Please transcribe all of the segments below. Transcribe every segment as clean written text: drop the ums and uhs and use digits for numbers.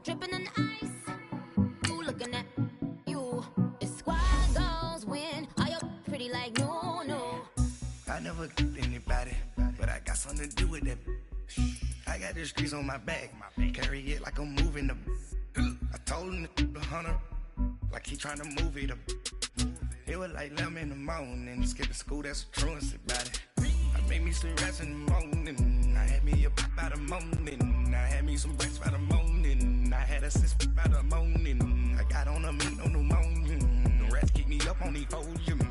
dripping in ice. Who looking at you? It's squad goals when are you pretty like no. I never anybody, but I got something to do with that. I got the streets on my back, carry it like I'm moving the. I told him the 100, like he trying to move it up. It was like 11 in the morning, skip to school, that's a truancy about it. I made me some rats in the morning, I had me a pop by the morning, I had me some breaks by the morning, I had a sis by the morning, I got on a meat on the morning, the rats keep me up on the podium,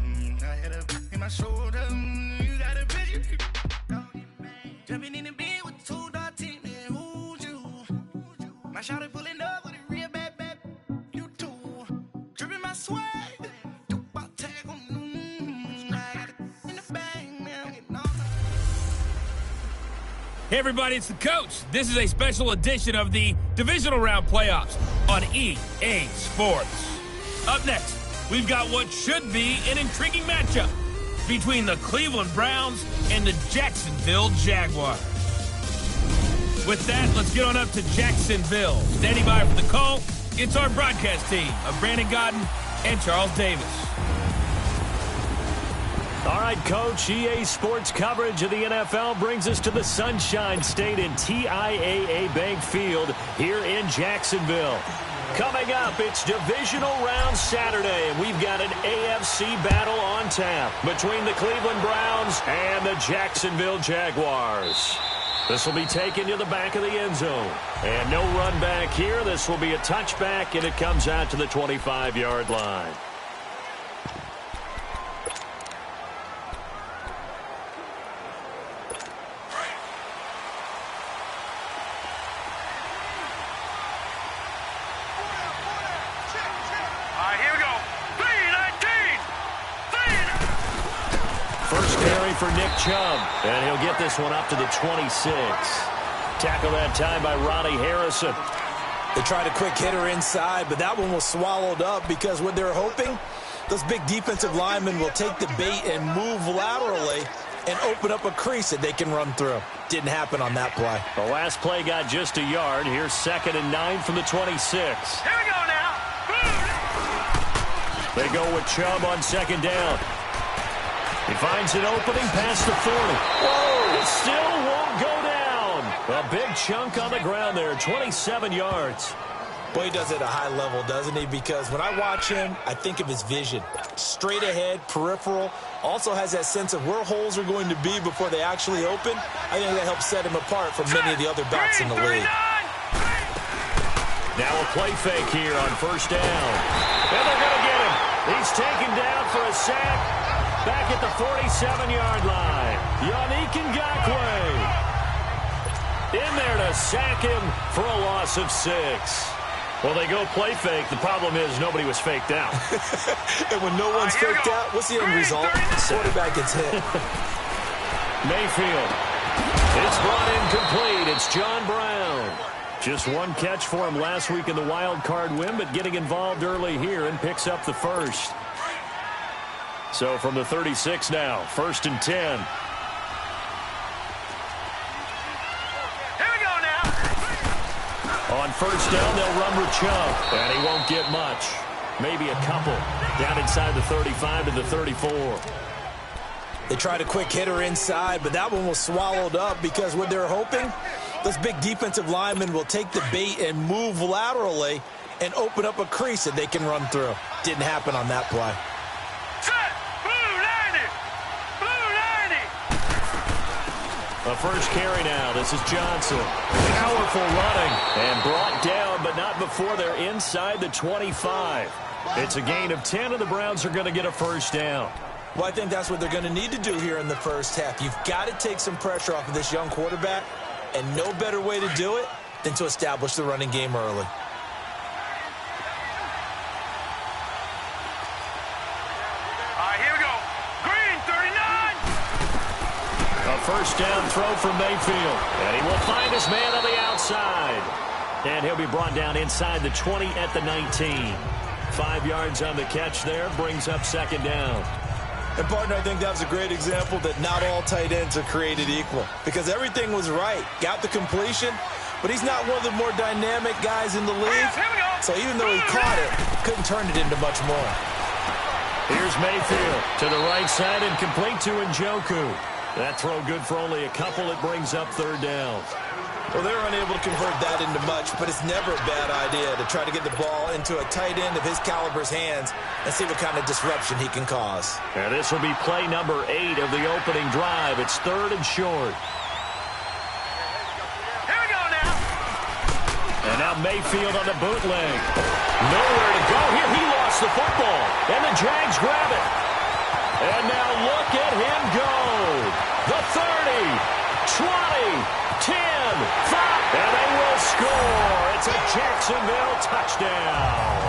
I had a in my shoulder, you got a bitch, jumping in the bed with 2 dark teeth, man, who's you? My shawty pulling up with a real bad, you too, dripping my swag. Hey everybody, it's the coach. This is a special edition of the Divisional Round Playoffs on EA Sports. Up next, we've got what should be an intriguing matchup between the Cleveland Browns and the Jacksonville Jaguars. With that, let's get on up to Jacksonville. Standing by for the call, it's our broadcast team of Brandon Godden and Charles Davis. All right, Coach, EA Sports coverage of the NFL brings us to the Sunshine State in TIAA Bank Field here in Jacksonville. Coming up, it's Divisional Round Saturday, and we've got an AFC battle on tap between the Cleveland Browns and the Jacksonville Jaguars. This will be taken to the back of the end zone. And no run back here. This will be a touchback, and it comes out to the 25-yard line. For Nick Chubb, and he'll get this one up to the 26. Tackle that time by Ronnie Harrison. They tried a quick hitter inside, but that one was swallowed up because what they're hoping, those big defensive linemen will take the bait and move laterally and open up a crease that they can run through. Didn't happen on that play. The last play got just a yard. Here's 2nd and 9 from the 26. Here we go now. They go with Chubb on 2nd down. He finds an opening past the 40. Whoa! It still won't go down. A big chunk on the ground there, 27 yards. Boy, he does it at a high level, doesn't he? Because when I watch him, I think of his vision. Straight ahead, peripheral. Also has that sense of where holes are going to be before they actually open. I think that helps set him apart from many of the other backs in the league. Now a play fake here on 1st down. And they're going to get him. He's taken down for a sack. Back at the 47-yard line, Yannick Ngakoue in there to sack him for a loss of 6. Well, they go play fake. The problem is nobody was faked out. And when no one's faked out, what's the end result? Quarterback gets hit. Mayfield. It's brought in complete. It's John Brown. Just one catch for him last week in the wild card win, but getting involved early here and picks up the first. So from the 36 now, 1st and 10. Here we go now. On 1st down, they'll run with Chubb, and he won't get much. Maybe a couple. Down inside the 35 to the 34. They tried a quick hitter inside, but that one was swallowed up because what they're hoping, those big defensive linemen will take the bait and move laterally and open up a crease that they can run through. Didn't happen on that play. The first carry now. This is Johnson. Powerful running and brought down, but not before they're inside the 25. It's a gain of 10, and the Browns are going to get a 1st down. Well, I think that's what they're going to need to do here in the first half. You've got to take some pressure off of this young quarterback, and no better way to do it than to establish the running game early. First down throw from Mayfield. And he will find his man on the outside. And he'll be brought down inside the 20 at the 19. 5 yards on the catch there. Brings up 2nd down. And, partner, I think that was a great example that not all tight ends are created equal. Because everything was right. Got the completion, but he's not one of the more dynamic guys in the league. So even though he caught it, couldn't turn it into much more. Here's Mayfield to the right side and complete to Njoku. That throw good for only a couple. It brings up third down. Well, they're unable to convert that into much, but it's never a bad idea to try to get the ball into a tight end of his caliber's hands and see what kind of disruption he can cause. And this will be play number 8 of the opening drive. It's third and short. Here we go now. And now Mayfield on the bootleg. Nowhere to go here. He lost the football. And the Jags grab it. And now look at him go. The 30, 20, 10, 5, and they will score. It's a Jacksonville touchdown.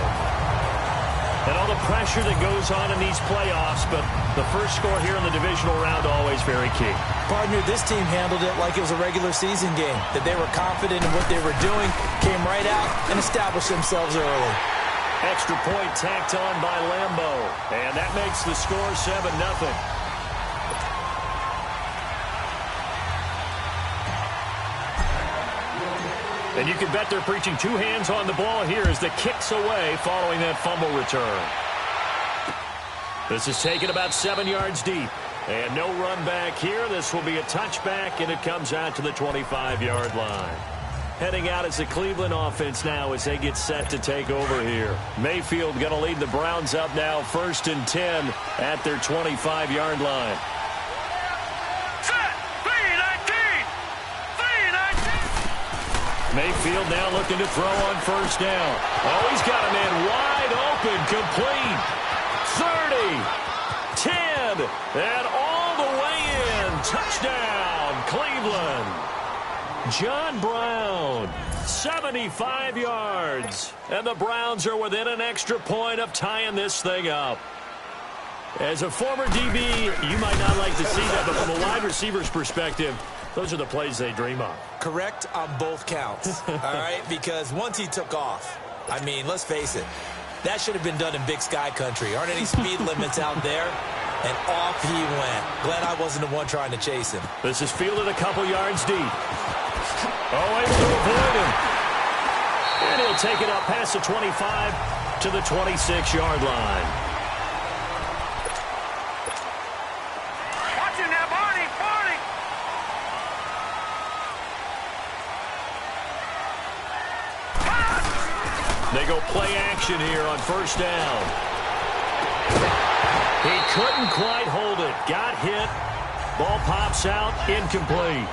And all the pressure that goes on in these playoffs, but the first score here in the divisional round always very key. Partner, this team handled it like it was a regular season game, that they were confident in what they were doing, came right out and established themselves early. Extra point tacked on by Lambo, and that makes the score 7-0. And you can bet they're preaching 2 hands on the ball here as the kick's away following that fumble return. This is taken about 7 yards deep. And no run back here. This will be a touchback, and it comes out to the 25-yard line. Heading out as the Cleveland offense now as they get set to take over here. Mayfield going to lead the Browns up now 1st and 10 at their 25-yard line. Mayfield now looking to throw on first down. Oh, he's got a man wide open, complete. 30, 10, and all the way in. Touchdown, Cleveland. John Brown, 75 yards. And the Browns are within an extra point of tying this thing up. As a former DB, you might not like to see that, but from a wide receiver's perspective, those are the plays they dream of. Correct on both counts, all right? Because once he took off, I mean, let's face it, that should have been done in Big Sky country. Aren't any speed limits out there? And off he went. Glad I wasn't the one trying to chase him. This is fielded a couple yards deep. Oh, able to avoid him. And he'll take it up past the 25 to the 26-yard line. Watch it now, Barney, Barney. They go play action here on first down. He couldn't quite hold it. Got hit. Ball pops out. Incomplete.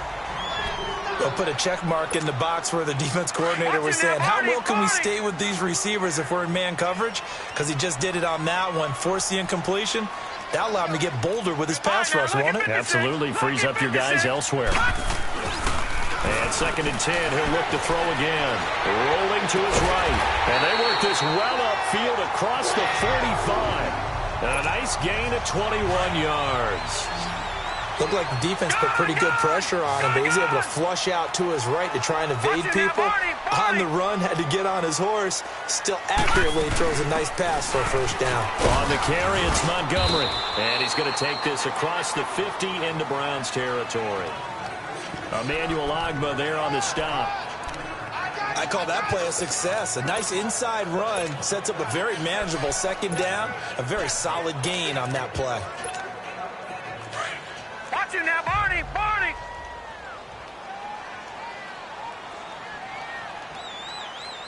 They'll put a check mark in the box where the defense coordinator was saying, how well can we stay with these receivers if we're in man coverage? Because he just did it on that one. Force the incompletion. That allowed him to get bolder with his pass rush, won't it? Absolutely. Frees up your guys elsewhere. And 2nd and 10. He'll look to throw again. Rolling to his right. And they work this well upfield across the 35. And a nice gain of 21 yards. Looked like the defense put pretty good pressure on him, but he's able to flush out to his right to try and evade people. On the run, had to get on his horse. Still accurately throws a nice pass for a first down. On the carry, it's Montgomery. And he's going to take this across the 50 into Browns territory. Emmanuel Ogbah there on the stop. I call that play a success. A nice inside run sets up a very manageable 2nd down. A very solid gain on that play. Watch it now, Barney, Barney.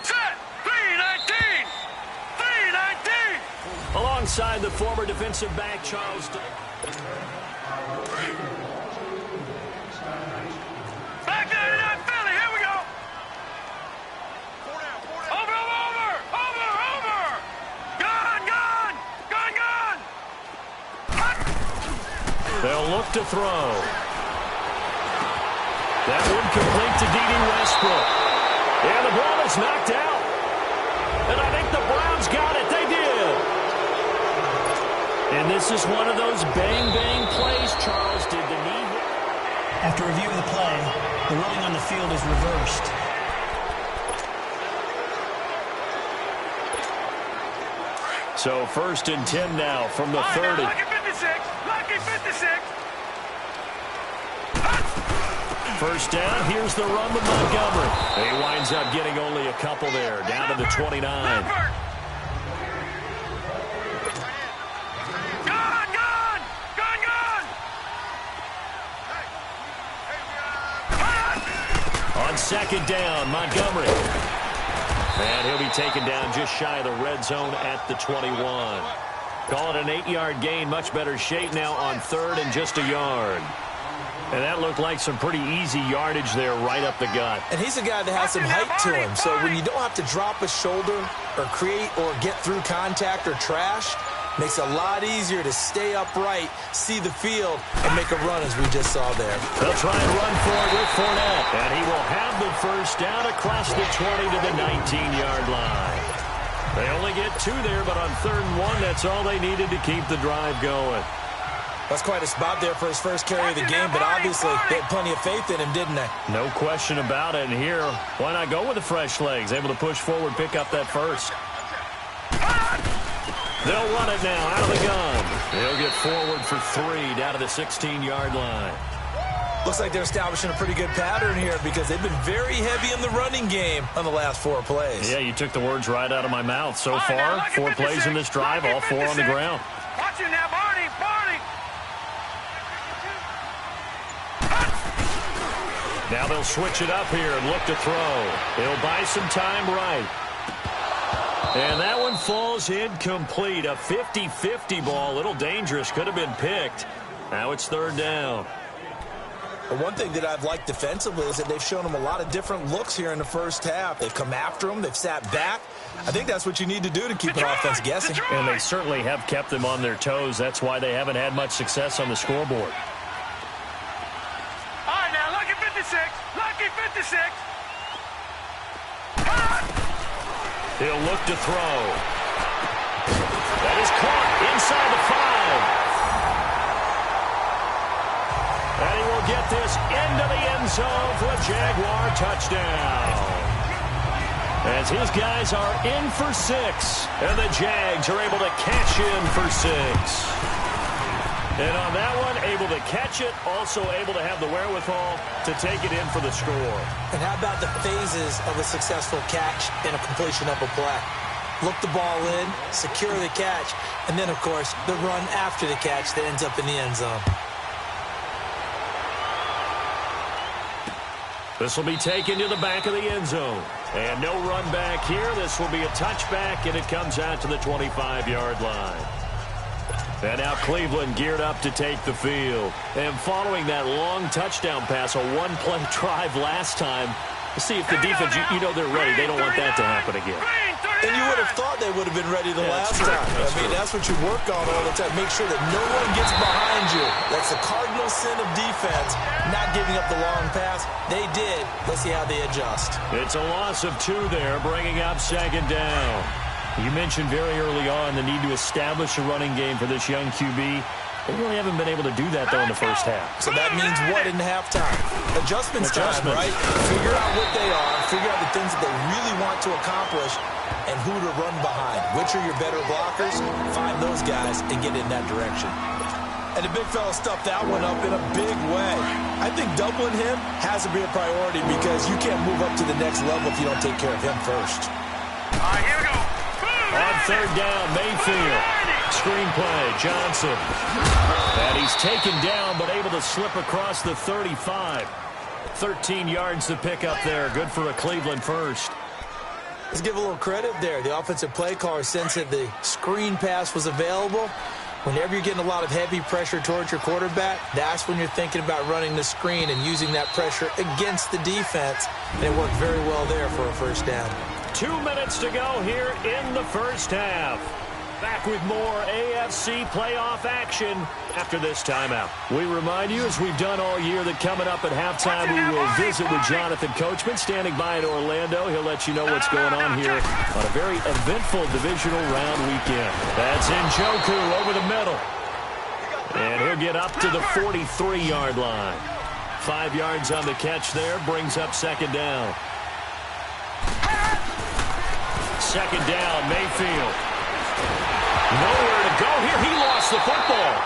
Set, 319, 319. Alongside the former defensive back, Charles. Back there in Philly, here we go. Over. Gone. They'll look to throw. That one complete to D.D. Westbrook. And the ball is knocked out. And I think the Browns got it. They did. And this is one of those bang-bang plays. Charles, did the knee hit? After review of the play, the ruling on the field is reversed. So 1st and 10 now from the 30. Lucky 56. Lucky 56. first down. Here's the run with Montgomery. He winds up getting only a couple there, down to the 29. On second down, Montgomery. And he'll be taken down just shy of the red zone at the 21. Call it an 8-yard gain. Much better shape now on third and just a yard. And that looked like some pretty easy yardage there right up the gut. And he's a guy that has some height to him. So when you don't have to drop a shoulder or create or get through contact or trash, makes it a lot easier to stay upright, see the field, and make a run as we just saw there. They'll try and run for it with Fournette. And he will have the first down across the 20 to the 19-yard line. They only get 2 there, but on 3rd and 1, that's all they needed to keep the drive going. That's quite a spot there for his first carry of the game, but obviously they had plenty of faith in him, didn't they? No question about it. And here, why not go with the fresh legs? Able to push forward, pick up that first. They'll run it now out of the gun. They'll get forward for 3 down to the 16-yard line. Looks like they're establishing a pretty good pattern here because they've been very heavy in the running game on the last 4 plays. Yeah, you took the words right out of my mouth. So far, 4 plays in this drive, all 4 on the ground. Watch it now, Barney, Barney. Now they'll switch it up here and look to throw. He'll buy some time right. And that one falls incomplete. A 50-50 ball. A little dangerous. Could have been picked. Now it's 3rd down. But one thing that I've liked defensively is that they've shown him a lot of different looks here in the first half. They've come after him. They've sat back. I think that's what you need to do to keep an offense guessing. And they certainly have kept them on their toes. That's why they haven't had much success on the scoreboard. All right, now, lucky 56. Lucky 56. He'll look to throw. That is caught inside the 5. And he will get this into the end zone for a Jaguar touchdown. As his guys are in for 6, and the Jags are able to cash in for 6. And on that one, able to catch it, also able to have the wherewithal to take it in for the score. And how about the phases of a successful catch and a completion of a play? Look the ball in, secure the catch, and then, of course, the run after the catch that ends up in the end zone. This will be taken to the back of the end zone. And no run back here. This will be a touchback, and it comes out to the 25-yard line. And now Cleveland geared up to take the field. And following that long touchdown pass, a 1-play drive last time, to see if the defense, you know they're ready. They don't want that to happen again. And you would have thought they would have been ready the last time. That's what you work on all the time. Make sure that no one gets behind you. That's the cardinal sin of defense, not giving up the long pass. They did. Let's see how they adjust. It's a loss of 2 there, bringing up 2nd down. You mentioned very early on the need to establish a running game for this young QB. They really haven't been able to do that, though, in the first half. So that means what in halftime? Adjustments time, right? Figure out what they are, figure out the things that they really want to accomplish, and who to run behind. Which are your better blockers? Find those guys and get in that direction. And the big fella stuffed that one up in a big way. I think doubling him has to be a priority because you can't move up to the next level if you don't take care of him first. All right, here we go. On 3rd down, Mayfield. Screenplay, Johnson. And he's taken down, but able to slip across the 35. 13 yards to pick up there. Good for a Cleveland first. Let's give a little credit there. The offensive play caller sensed that the screen pass was available. Whenever you're getting a lot of heavy pressure towards your quarterback, that's when you're thinking about running the screen and using that pressure against the defense. And it worked very well there for a first down. 2 minutes to go here in the first half. Back with more AFC playoff action after this timeout. We remind you, as we've done all year, that coming up at halftime, we will visit with Jonathan Coachman, standing by in Orlando. He'll let you know what's going on here on a very eventful divisional round weekend. That's Njoku over the middle. And he'll get up to the 43-yard line. 5 yards on the catch there, brings up 2nd down. 2nd down, Mayfield. Nowhere to go here. He lost the football.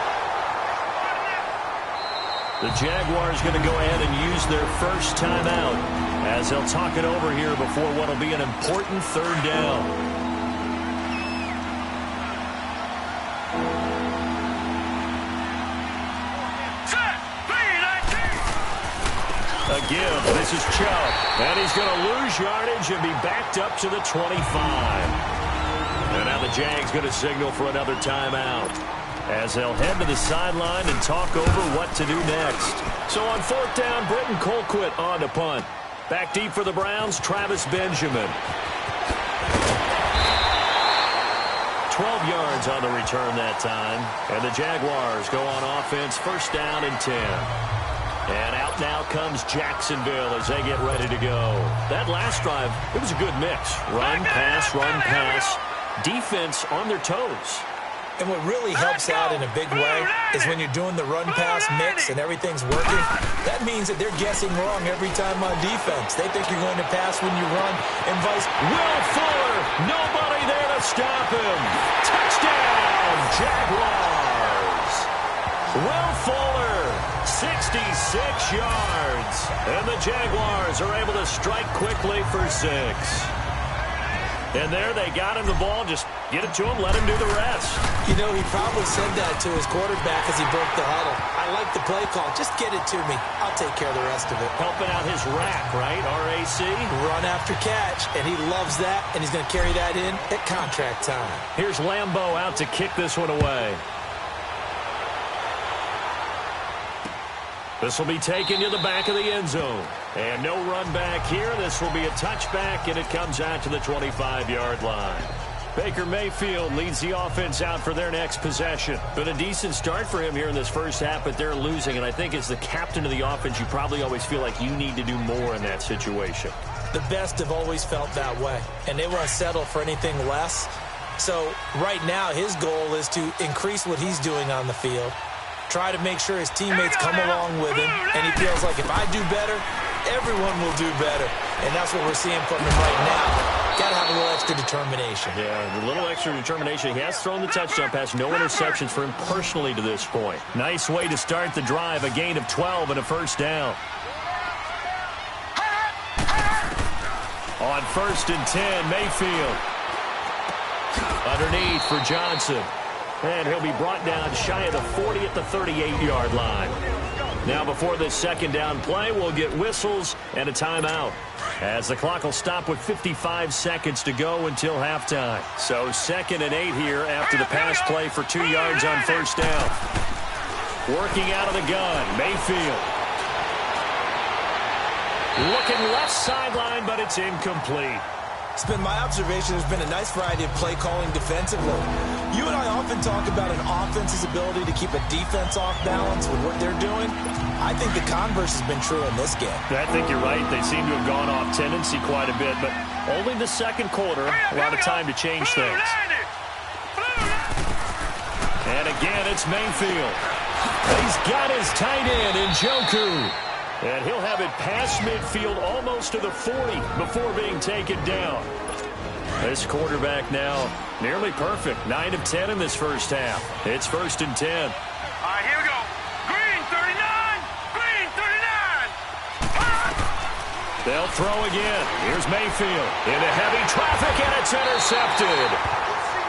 The Jaguars going to go ahead and use their first timeout as they'll talk it over here before what will be an important third down. A give. This is Chubb. And he's going to lose yardage and be backed up to the 25. And now the Jags going to signal for another timeout as they'll head to the sideline and talk over what to do next. So on fourth down, Britton Colquitt on to punt. Back deep for the Browns, Travis Benjamin. 12 yards on the return that time. And the Jaguars go on offense, first down and 10. And out now comes Jacksonville as they get ready to go. That last drive, it was a good mix. Run, pass, defense on their toes. And what really helps out in a big way is when you're doing the run-pass mix and everything's working, that means that they're guessing wrong every time on defense. They think you're going to pass when you run and vice. Will Fuller, nobody there to stop him. Touchdown, Jaguars. Will Fuller, 66 yards. And the Jaguars are able to strike quickly for 6. And there they got him the ball. Just get it to him, let him do the rest. You know, he probably said that to his quarterback as he broke the huddle. I like the play call. Just get it to me. I'll take care of the rest of it. Helping out his rack, right? RAC. Run after catch, and he loves that, and he's going to carry that in at contract time. Here's Lambeau out to kick this one away. This will be taken to the back of the end zone. And no run back here. This will be a touchback, and it comes out to the 25-yard line. Baker Mayfield leads the offense out for their next possession. Been a decent start for him here in this first half, but they're losing. And I think as the captain of the offense, you probably always feel like you need to do more in that situation. The best have always felt that way, and they won't settle for anything less. So right now his goal is to increase what he's doing on the field, try to make sure his teammates come along with him, and he feels like if I do better, everyone will do better. And that's what we're seeing from him right now. Got to have a little extra determination. Yeah, a little extra determination. He has thrown the touchdown pass. No interceptions for him personally to this point. Nice way to start the drive. A gain of 12 and a first down. On first and 10, Mayfield. Underneath for Johnson. And he'll be brought down shy of the 40 at the 38-yard line. Now before this second down play, we'll get whistles and a timeout, as the clock will stop with 55 seconds to go until halftime. So 2nd and 8 here after the pass play for 2 yards on first down. Working out of the gun, Mayfield. Looking left sideline, but it's incomplete. It's been my observation there's been a nice variety of play calling defensively. You and I often talk about an offense's ability to keep a defense off balance with what they're doing. I think the converse has been true in this game. I think you're right. They seem to have gone off tendency quite a bit, but only the second quarter, a lot of time to change things. And again, it's Mayfield. He's got his tight end in Njoku. And he'll have it past midfield almost to the 40 before being taken down. This quarterback now nearly perfect. 9 of 10 in this first half. It's 1st and 10. All right, here we go. Green 39. Green 39. They'll throw again. Here's Mayfield into heavy traffic, and it's intercepted.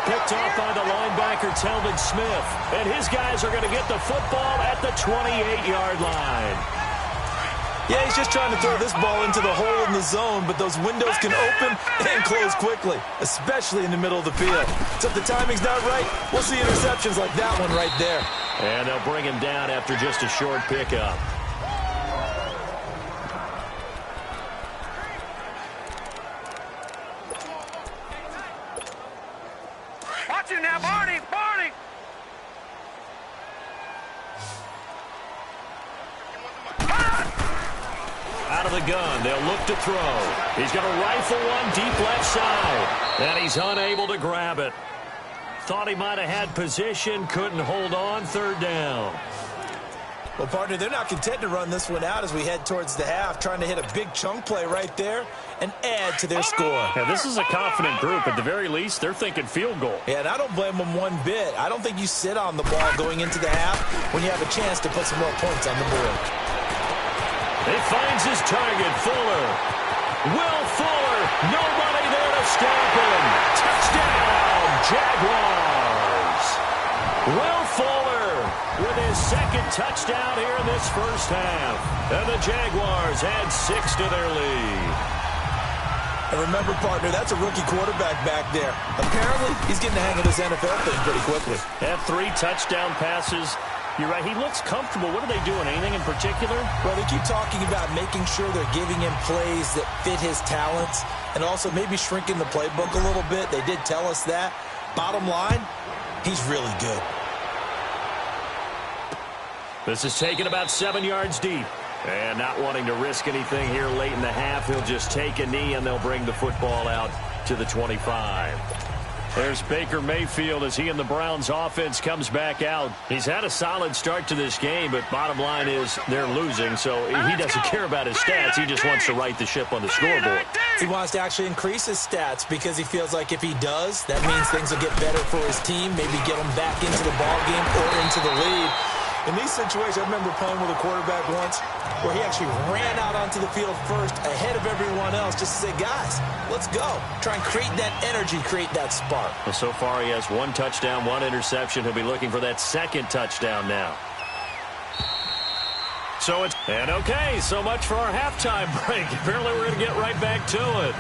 Picked off by the linebacker, Telvin Smith. And his guys are going to get the football at the 28-yard line. Yeah, he's just trying to throw this ball into the hole in the zone, but those windows can open and close quickly, especially in the middle of the field. So if the timing's not right, we'll see interceptions like that one right there. And they'll bring him down after just a short pickup. Watch it now, Barney. Barney. Out of the gun, they'll look to throw. He's going to rifle one deep left side, and he's unable to grab it. Thought he might have had position, couldn't hold on, 3rd down. Well, partner, they're not content to run this one out as we head towards the half, trying to hit a big chunk play right there. and add to their score. Yeah, this is a confident group. At the very least, they're thinking field goal. Yeah, and I don't blame them one bit. I don't think you sit on the ball going into the half when you have a chance to put some more points on the board. He finds his target, Fuller. Will Fuller, nobody there to stop him. Touchdown, Jaguars. Will Fuller with his second touchdown here in this first half. And the Jaguars add 6 to their lead. And remember, partner, that's a rookie quarterback back there. Apparently, he's getting the hang of this NFL thing pretty quickly. Had 3 touchdown passes. You're right, he looks comfortable. What are they doing? Anything in particular? Well, they keep talking about making sure they're giving him plays that fit his talents and also maybe shrinking the playbook a little bit. They did tell us that. Bottom line, he's really good. This is taken about 7 yards deep. And not wanting to risk anything here late in the half, he'll just take a knee and they'll bring the football out to the 25. There's Baker Mayfield as he and the Browns offense comes back out. He's had a solid start to this game, but bottom line is they're losing, so he doesn't care about his stats. He just wants to right the ship on the scoreboard. He wants to actually increase his stats because he feels like if he does, that means things will get better for his team, maybe get him back into the ballgame or into the lead. In these situations, I remember playing with a quarterback once where he actually ran out onto the field first ahead of everyone else just to say, guys, let's go. Try and create that energy, create that spark. Well, so far he has 1 touchdown, 1 interception. He'll be looking for that second touchdown now. And okay, so much for our halftime break. Apparently we're going to get right back to it.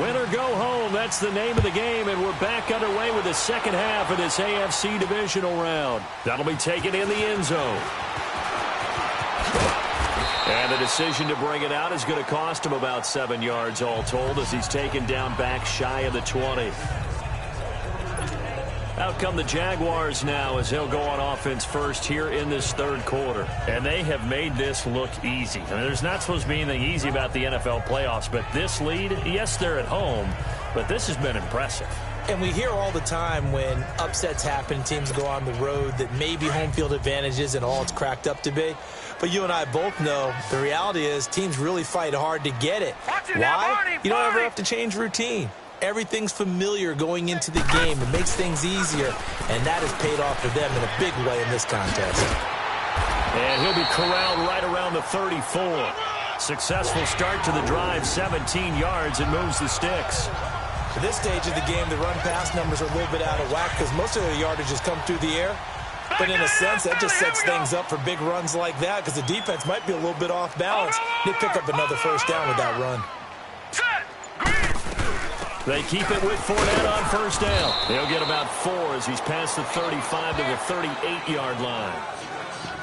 Win or go home, that's the name of the game, and we're back underway with the second half of this AFC divisional round. That'll be taken in the end zone. And the decision to bring it out is going to cost him about 7 yards all told as he's taken down back shy of the 20. Out come the Jaguars now as they'll go on offense first here in this third quarter. And they have made this look easy. I mean, there's not supposed to be anything easy about the NFL playoffs, but this lead, yes, they're at home, but this has been impressive. And we hear all the time when upsets happen, teams go on the road, that maybe home field advantage isn't all it's cracked up to be. But you and I both know the reality is teams really fight hard to get it. Why? You don't ever have to change routine. Everything's familiar going into the game. It makes things easier, and that has paid off for them in a big way in this contest. And he'll be corralled right around the 34. Successful start to the drive, 17 yards, and moves the sticks. At this stage of the game, the run-pass numbers are a little bit out of whack because most of the yardage has come through the air. But in a sense, that just sets things up for big runs like that because the defense might be a little bit off balance. They pick up another first down with that run. They keep it with Fournette on first down. They'll get about 4 as he's past the 35 to the 38-yard line.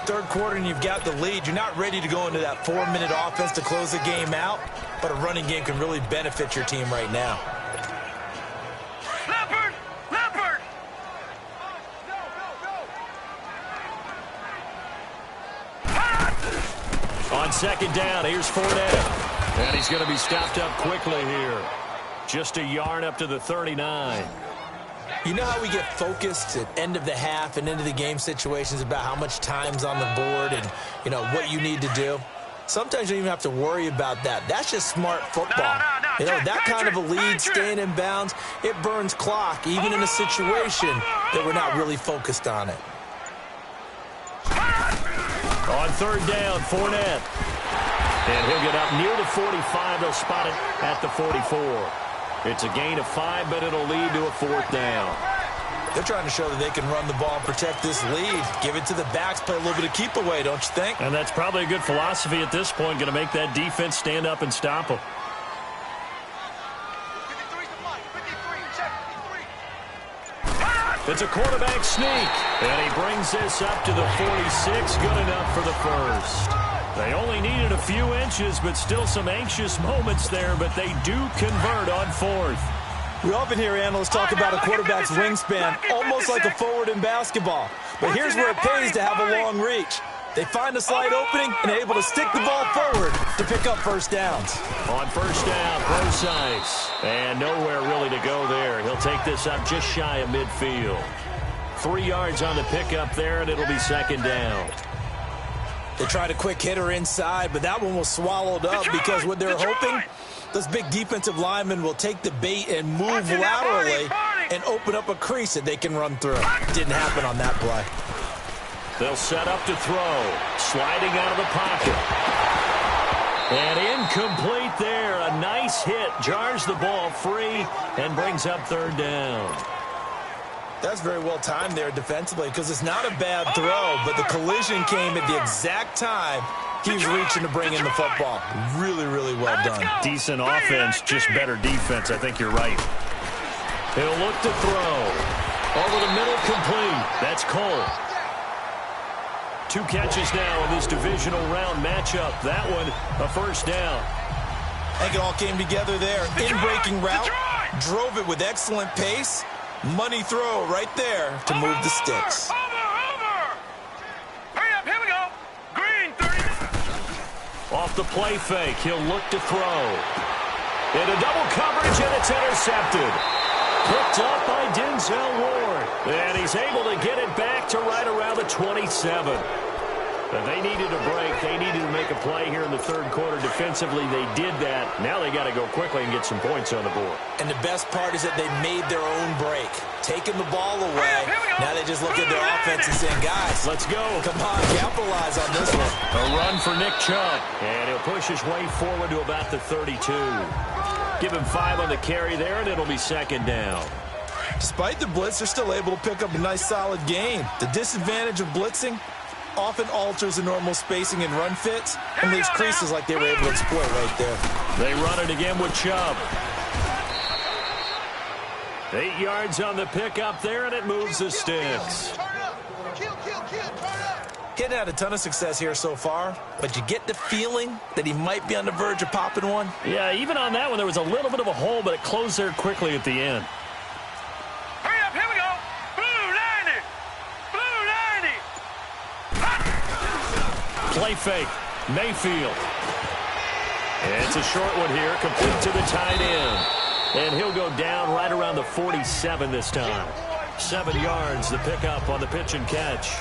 Third quarter and you've got the lead. You're not ready to go into that 4-minute offense to close the game out, but a running game can really benefit your team right now. Leopard! On second down, here's Fournette. And he's going to be stopped up quickly here. Just a yard up to the 39. You know how we get focused at end of the half and into the game situations about how much time's on the board and, you know, what you need to do? Sometimes you don't even have to worry about that. That's just smart football. You know, that kind of a lead, staying in bounds, it burns clock, even in a situation that we're not really focused on it. On third down, Fournette. And he'll get up near the 45. They'll spot it at the 44. It's a gain of 5, but it'll lead to a fourth down. They're trying to show that they can run the ball and protect this lead. Give it to the backs, play a little bit of keep away, don't you think? And that's probably a good philosophy at this point, going to make that defense stand up and stop them. It's a quarterback sneak, and he brings this up to the 46, good enough for the first. They only needed a few inches, but still some anxious moments there, but they do convert on fourth. We often hear analysts talk about a quarterback's wingspan, almost like a forward in basketball. But here's where it pays to have a long reach. They find a slight opening and are able to stick the ball forward to pick up first downs. On first down, Procise. And nowhere really to go there. He'll take this up just shy of midfield. 3 yards on the pickup there, and it'll be second down. They tried a quick hitter inside, but that one was swallowed up because what they're hoping, those big defensive linemen will take the bait and move laterally and open up a crease that they can run through. Didn't happen on that play. They'll set up to throw. Sliding out of the pocket. And incomplete there. A nice hit. Jars the ball free and brings up third down. That's very well timed there defensively because it's not a bad throw, but the collision came at the exact time he was reaching to bring in the football. Really, really well done. Decent offense, just better defense. I think you're right. He'll look to throw. Over the middle, complete. That's Cole. 2 catches now in this divisional round matchup. That one, a first down. I think it all came together there. In-breaking route, drove it with excellent pace. Money throw right there to move the sticks. Hurry up, here we go. Green, 30. Off the play fake, he'll look to throw. Into double coverage, and it's intercepted. Picked up by Denzel Ward. And he's able to get it back to right around the 27. They needed a break. They needed to make a play here in the third quarter. Defensively, they did that. Now they got to go quickly and get some points on the board. And the best part is that they made their own break. Taking the ball away. Now they just look at their offense and saying, guys, let's go. Come on, capitalize on this one. A run for Nick Chubb. And he'll push his way forward to about the 32. Give him 5 on the carry there, and it'll be second down. Despite the blitz, they're still able to pick up a nice, solid gain. The disadvantage of blitzing often alters the normal spacing and run fits and leaves creases like they were able to exploit right there. They run it again with Chubb. 8 yards on the pickup there, and it moves the sticks. Hitting had a ton of success here so far, but you get the feeling that he might be on the verge of popping one. Yeah, even on that one, there was a little bit of a hole, but it closed there quickly at the end. Hurry up, here we go. Blue 90. Play fake. Mayfield. And it's a short one here, complete to the tight end. And he'll go down right around the 47 this time. 7 yards, the pickup on the pitch and catch.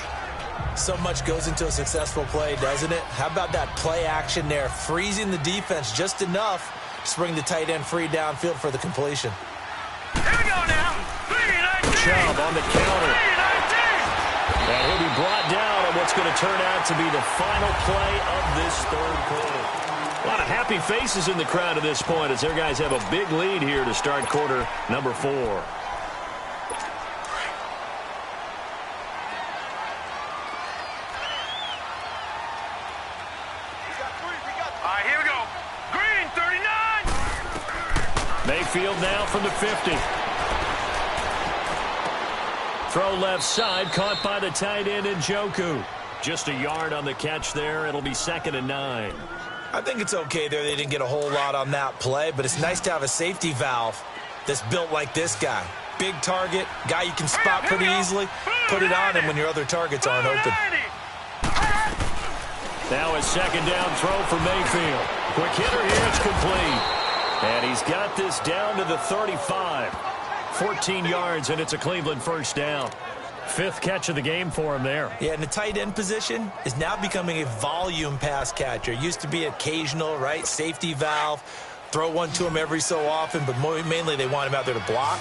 So much goes into a successful play, doesn't it? How about that play action there, freezing the defense just enough to bring the tight end free downfield for the completion. Here we go now. 319. Chubb on the counter. 319. And he'll be brought down on what's going to turn out to be the final play of this third quarter. A lot of happy faces in the crowd at this point as their guys have a big lead here to start quarter number 4. Here we go. Green, 39. Mayfield now from the 50. Throw left side, caught by the tight end Njoku. Just a yard on the catch there. It'll be 2nd and 9. I think it's okay there. They didn't get a whole lot on that play, but it's nice to have a safety valve that's built like this guy. Big target, guy you can spot pretty easily. Put it on him when your other targets aren't open. Now a 2nd down throw for Mayfield. Quick hitter here, it's complete. And he's got this down to the 35. 14 yards, and it's a Cleveland first down. 5th catch of the game for him there. Yeah, and the tight end position is now becoming a volume pass catcher. Used to be occasional, right? Safety valve. Throw one to him every so often, but mainly they want him out there to block.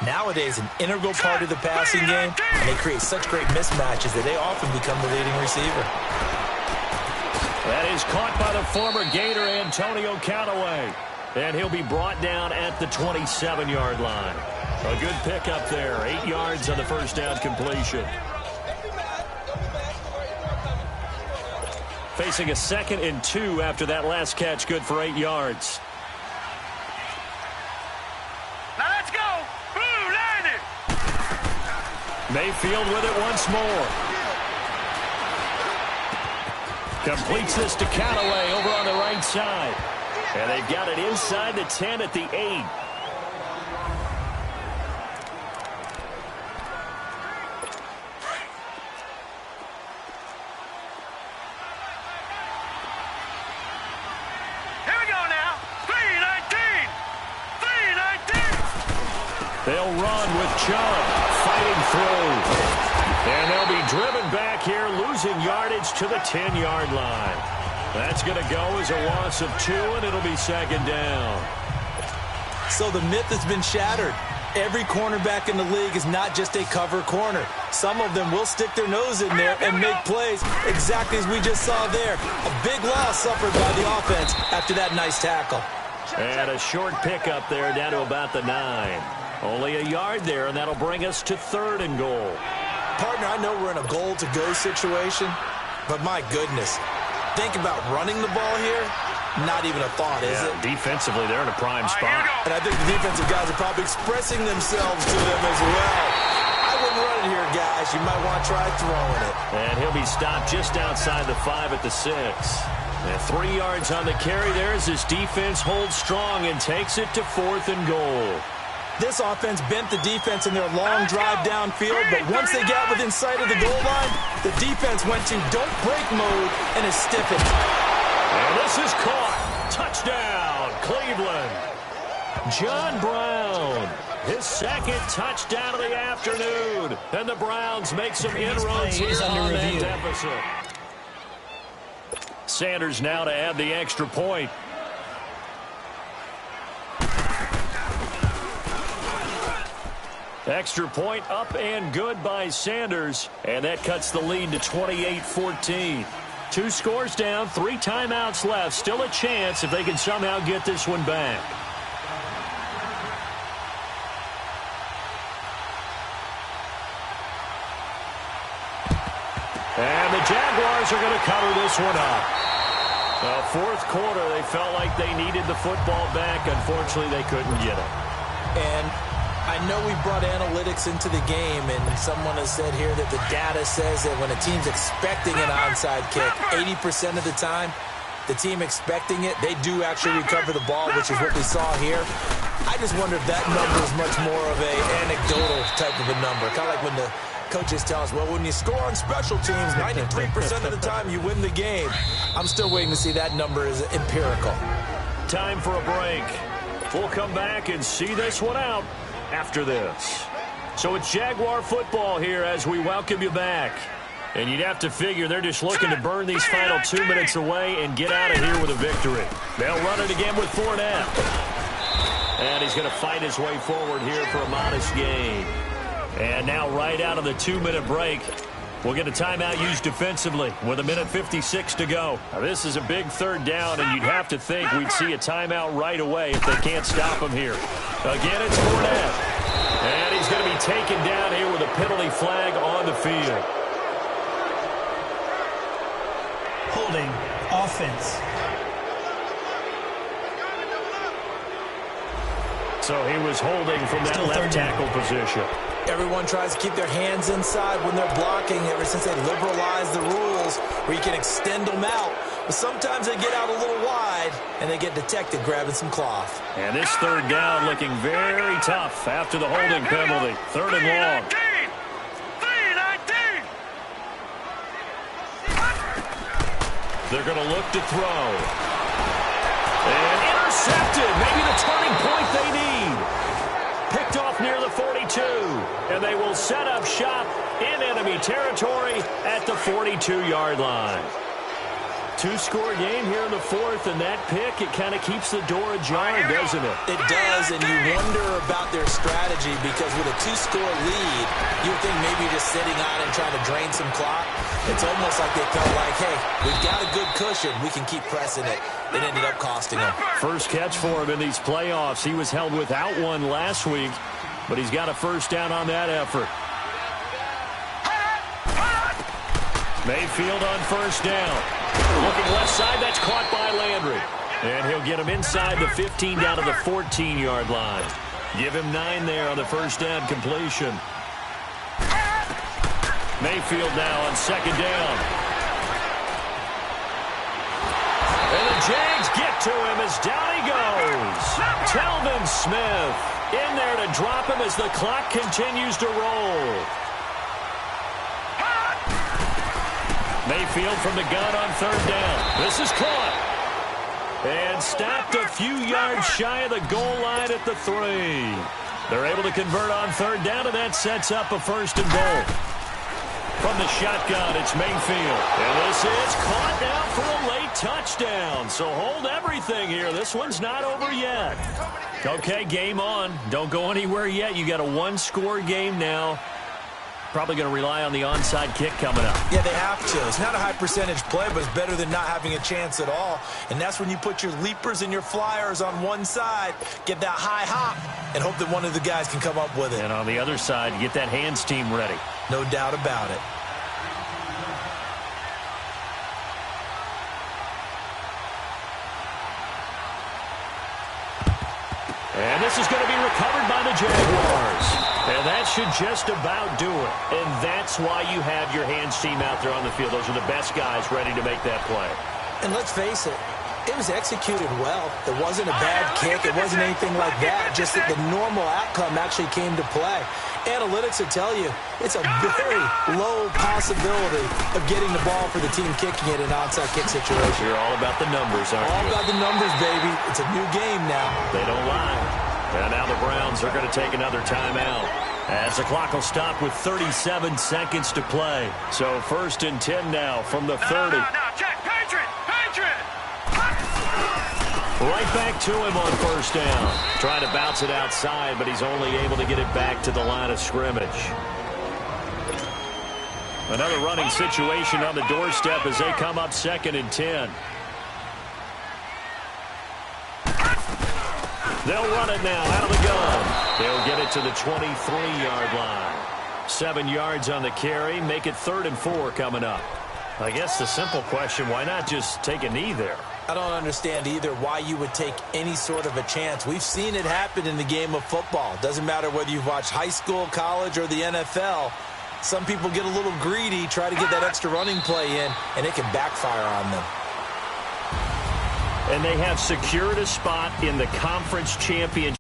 Nowadays, an integral part of the passing game, and they create such great mismatches that they often become the leading receiver. That is caught by the former Gator Antonio Callaway. And he'll be brought down at the 27-yard line. A good pickup there. 8 yards on the first down completion. Facing a 2nd and 2 after that last catch. Good for 8 yards. Now let's go. Blue 90. Mayfield with it once more. Completes this to Callaway over on the right side. And they've got it inside the 10 at the 8. Here we go now. 319. 319. They'll run with Chubb fighting through. And they'll be driven back here, losing yardage to the 10-yard line. That's going to go as a loss of 2, and it'll be second down. So the myth has been shattered. Every cornerback in the league is not just a cover corner. Some of them will stick their nose in there and make plays exactly as we just saw there. A big loss suffered by the offense after that nice tackle. And a short pickup there down to about the 9. Only a yard there, and that'll bring us to 3rd and goal. Partner, I know we're in a goal-to-go situation, but my goodness, think about running the ball here. Not even a thought, is it? Defensively, they're in a prime spot. And I think the defensive guys are probably expressing themselves to them as well. I wouldn't run it here, guys. You might want to try throwing it. And he'll be stopped just outside the 5 at the 6. And 3 yards on the carry there as his defense holds strong and takes it to 4th and goal. This offense bent the defense in their long drive downfield, but once they got within sight of the goal line, the defense went to don't break mode and is stiffened. And this is caught. Touchdown, Cleveland. John Brown, his 2nd touchdown of the afternoon. And the Browns make some inroads here on that deficit. Sanders now to add the extra point. Extra point up and good by Sanders. And that cuts the lead to 28-14. 2 scores down, 3 timeouts left. Still a chance if they can somehow get this one back. And the Jaguars are going to cover this one up. Fourth quarter, they felt like they needed the football back. Unfortunately, they couldn't get it. And I know we brought analytics into the game, and someone has said here that the data says that when a team's expecting an onside kick, 80% of the time, the team expecting it, they do actually recover the ball, which is what we saw here. I just wonder if that number is much more of an anecdotal type of a number. Kind of like when the coaches tell us, well, when you score on special teams, 93% of the time you win the game. I'm still waiting to see that number is empirical. Time for a break. We'll come back and see this one out after this. So it's Jaguar football here as we welcome you back. And you'd have to figure they're just looking to burn these final 2 minutes away and get out of here with a victory. They'll run it again with Fournette. And he's going to fight his way forward here for a modest gain. And now right out of the 2-minute break, we'll get a timeout used defensively with 1:56 to go. Now, this is a big 3rd down, and you'd have to think we'd see a timeout right away if they can't stop him here. Again, it's Fournette. And he's going to be taken down here with a penalty flag on the field. Holding offense. So he was holding from that left tackle position. Everyone tries to keep their hands inside when they're blocking ever since they liberalized the rules where you can extend them out. But sometimes they get out a little wide and they get detected grabbing some cloth. And this 3rd down looking very tough after the holding penalty. 3rd and long. They're going to look to throw. And intercepted. Maybe the turning point they need. Picked off near the 42. And they will set up shop in enemy territory at the 42-yard line. 2-score game here in the 4th, and that pick, it kind of keeps the door ajar, doesn't it? It does, and you wonder about their strategy because with a 2-score lead, you would think maybe just sitting on and trying to drain some clock. It's almost like they felt like, hey, we've got a good cushion. We can keep pressing it. It ended up costing them. First catch for him in these playoffs. He was held without one last week, but he's got a 1st down on that effort. Mayfield on 1st down. Looking left side, that's caught by Landry. And he'll get him inside the 15 down to the 14-yard line. Give him 9 there on the 1st down completion. Mayfield now on 2nd down. And the Jags get to him as down he goes. Telvin Smith in there to drop him as the clock continues to roll. Mayfield from the gun on 3rd down. This is caught. And stopped a few yards shy of the goal line at the 3. They're able to convert on 3rd down, and that sets up a 1st and goal. from the shotgun, it's Mayfield. And this is caught now for a late touchdown. So hold everything here. This one's not over yet. Okay, game on. Don't go anywhere yet. You got a one-score game now. Probably going to rely on the onside kick coming up. Yeah, they have to. It's not a high-percentage play, but it's better than not having a chance at all. And that's when you put your leapers and your flyers on one side, get that high hop, and hope that one of the guys can come up with it. And on the other side, get that hands team ready. No doubt about it. And this is going to be recovered by the Jaguars. And that should just about do it. And that's why you have your hands team out there on the field. Those are the best guys ready to make that play. And let's face it, it was executed well. It wasn't a bad kick. It wasn't anything like that. Just that the normal outcome actually came to play. Analytics will tell you it's a very low possibility of getting the ball for the team kicking it in an onside kick situation. You're all about the numbers, aren't you? All about the numbers, baby. It's a new game now. They don't lie. And now the Browns are going to take another timeout. As the clock will stop with 37 seconds to play. So 1st and 10 now from the 30. No, check. Patriot! Right back to him on 1st down. Trying to bounce it outside, but he's only able to get it back to the line of scrimmage. Another running situation on the doorstep as they come up 2nd and 10. They'll run it now out of the gun. They'll get it to the 23-yard line. 7 yards on the carry. Make it 3rd and 4 coming up. I guess the simple question, why not just take a knee there? I don't understand either why you would take any sort of a chance. We've seen it happen in the game of football. Doesn't matter whether you've watched high school, college, or the NFL. Some people get a little greedy, try to get that extra running play in, and it can backfire on them. And they have secured a spot in the conference championship.